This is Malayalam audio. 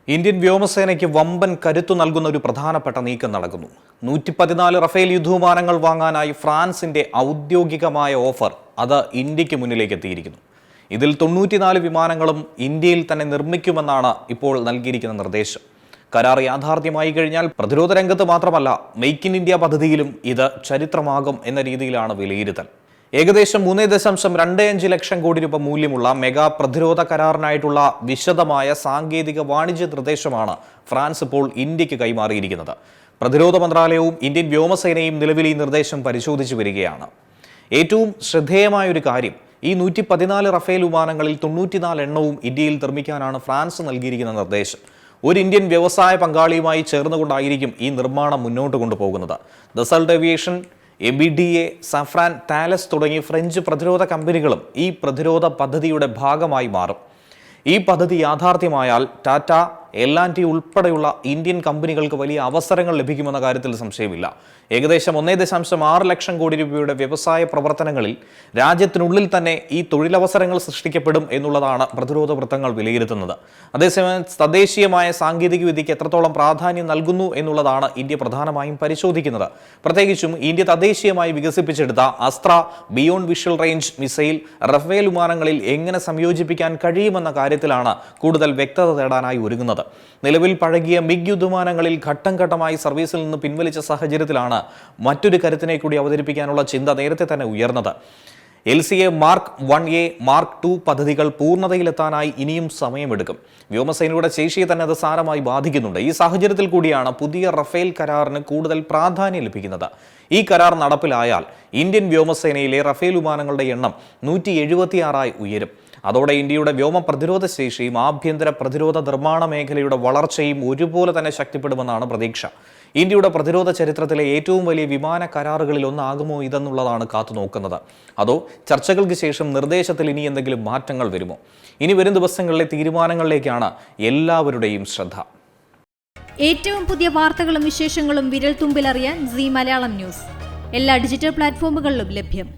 ഇന്ത്യൻ വ്യോമസേനയ്ക്ക് വമ്പൻ കരുത്തു നൽകുന്ന ഒരു പ്രധാനപ്പെട്ട നീക്കം നടക്കുന്നു. 114 റഫേൽ യുദ്ധവിമാനങ്ങൾ വാങ്ങാനായി ഫ്രാൻസിന്റെ ഔദ്യോഗികമായ ഓഫർ അത് ഇന്ത്യക്ക് മുന്നിലേക്ക് എത്തിയിരിക്കുന്നു. ഇതിൽ 94 വിമാനങ്ങളും ഇന്ത്യയിൽ തന്നെ നിർമ്മിക്കുമെന്നാണ് ഇപ്പോൾ നൽകിയിരിക്കുന്ന നിർദ്ദേശം. കരാർ യാഥാർത്ഥ്യമായി കഴിഞ്ഞാൽ പ്രതിരോധ രംഗത്ത് മാത്രമല്ല, മെയ്ക്ക് ഇൻ ഇന്ത്യ പദ്ധതിയിലും ഇത് ചരിത്രമാകും എന്ന രീതിയിലാണ് വിലയിരുത്തൽ. ഏകദേശം 3.25 ലക്ഷം കോടി രൂപ മൂല്യമുള്ള മെഗാ പ്രതിരോധ കരാറിനായിട്ടുള്ള വിശദമായ സാങ്കേതിക വാണിജ്യ നിർദ്ദേശമാണ് ഫ്രാൻസ് ഇപ്പോൾ ഇന്ത്യക്ക് കൈമാറിയിരിക്കുന്നത്. പ്രതിരോധ മന്ത്രാലയവും ഇന്ത്യൻ വ്യോമസേനയും നിലവിൽ ഈ നിർദ്ദേശം പരിശോധിച്ചു വരികയാണ്. ഏറ്റവും ശ്രദ്ധേയമായ ഒരു കാര്യം, ഈ 114 റഫേൽ വിമാനങ്ങളിൽ 94 എണ്ണവും ഇന്ത്യയിൽ നിർമ്മിക്കാനാണ് ഫ്രാൻസ് നൽകിയിരിക്കുന്ന നിർദ്ദേശം. ഒരു ഇന്ത്യൻ വ്യവസായ പങ്കാളിയുമായി ചേർന്നുകൊണ്ടായിരിക്കും ഈ നിർമ്മാണം മുന്നോട്ട് കൊണ്ടുപോകുന്നത്. ദസൾട്ട് ഏവിയേഷൻ, എബിഡിഎ, സഫ്രാൻ, താലസ് തുടങ്ങിയ ഫ്രഞ്ച് പ്രതിരോധ കമ്പനികളും ഈ പ്രതിരോധ പദ്ധതിയുടെ ഭാഗമായി മാറും. ഈ പദ്ധതി യാഥാർത്ഥ്യമായാൽ ടാറ്റ, L&T ഉൾപ്പെടെയുള്ള ഇന്ത്യൻ കമ്പനികൾക്ക് വലിയ അവസരങ്ങൾ ലഭിക്കുമെന്ന കാര്യത്തിൽ സംശയമില്ല. ഏകദേശം 1.6 ലക്ഷം കോടി രൂപയുടെ വ്യവസായ പ്രവർത്തനങ്ങളിൽ രാജ്യത്തിനുള്ളിൽ തന്നെ ഈ തൊഴിലവസരങ്ങൾ സൃഷ്ടിക്കപ്പെടും എന്നുള്ളതാണ് പ്രതിരോധ വൃത്തങ്ങൾ വിലയിരുത്തുന്നത്. അതേസമയം തദ്ദേശീയമായ സാങ്കേതിക വിദ്യയ്ക്ക് എത്രത്തോളം പ്രാധാന്യം നൽകുന്നു എന്നുള്ളതാണ് ഇന്ത്യ പ്രധാനമായും പരിശോധിക്കുന്നത്. പ്രത്യേകിച്ചും ഇന്ത്യ തദ്ദേശീയമായി വികസിപ്പിച്ചെടുത്ത Astra beyond visual range missile Rafale വിമാനങ്ങളിൽ എങ്ങനെ സംയോജിപ്പിക്കാൻ കഴിയുമെന്ന കാര്യത്തിലാണ് കൂടുതൽ വ്യക്തത തേടാനായി ഒരുങ്ങുന്നത്. നിലവിൽ പഴകിയ മിഗ് യുദ്ധവിമാനങ്ങളിൽ ഘട്ടം ഘട്ടമായി സർവീസിൽ നിന്ന് പിൻവലിച്ച സാഹചര്യത്തിലാണ് മറ്റൊരു കരുത്തിനെ കൂടി അവതരിപ്പിക്കാനുള്ള ചിന്ത നേരത്തെ തന്നെ ഉയർന്നത്. LCA മാർക്ക് 1A, മാർക്ക് 2 പദ്ധതികൾ പൂർണ്ണതയിലെത്താനായി ഇനിയും സമയമെടുക്കും. വ്യോമസേനയുടെ ശേഷിയെ തന്നെ അത് സാരമായി ബാധിക്കുന്നുണ്ട്. ഈ സാഹചര്യത്തിൽ കൂടിയാണ് പുതിയ റഫേൽ കരാറിന് കൂടുതൽ പ്രാധാന്യം ലഭിക്കുന്നത്. ഈ കരാർ നടപ്പിലായാൽ ഇന്ത്യൻ വ്യോമസേനയിലെ റഫേൽ വിമാനങ്ങളുടെ എണ്ണം 176 ഉയരും. അതോടെ ഇന്ത്യയുടെ വ്യോമ പ്രതിരോധ ശേഷിയും ആഭ്യന്തര പ്രതിരോധ നിർമ്മാണ മേഖലയുടെ വളർച്ചയും ഒരുപോലെ തന്നെ ശക്തിപ്പെടുമെന്നാണ് പ്രതീക്ഷ. ഇന്ത്യയുടെ പ്രതിരോധ ചരിത്രത്തിലെ ഏറ്റവും വലിയ വിമാന കരാറുകളിൽ ഒന്നാകുമോ ഇതെന്നുള്ളതാണ് കാത്തുനോക്കുന്നത്. അതോ ചർച്ചകൾക്ക് ശേഷം നിർദ്ദേശത്തിൽ ഇനി എന്തെങ്കിലും മാറ്റങ്ങൾ വരുമോ? ഇനി വരും ദിവസങ്ങളിലെ തീരുമാനങ്ങളിലേക്കാണ് എല്ലാവരുടെയും ശ്രദ്ധ. ഏറ്റവും പുതിയ വാർത്തകളും വിശേഷങ്ങളും വിരൽ തുമ്പിലറിയാൻ Zee മലയാളം ന്യൂസ് എല്ലാ ഡിജിറ്റൽ പ്ലാറ്റ്ഫോമുകളിലും ലഭ്യം.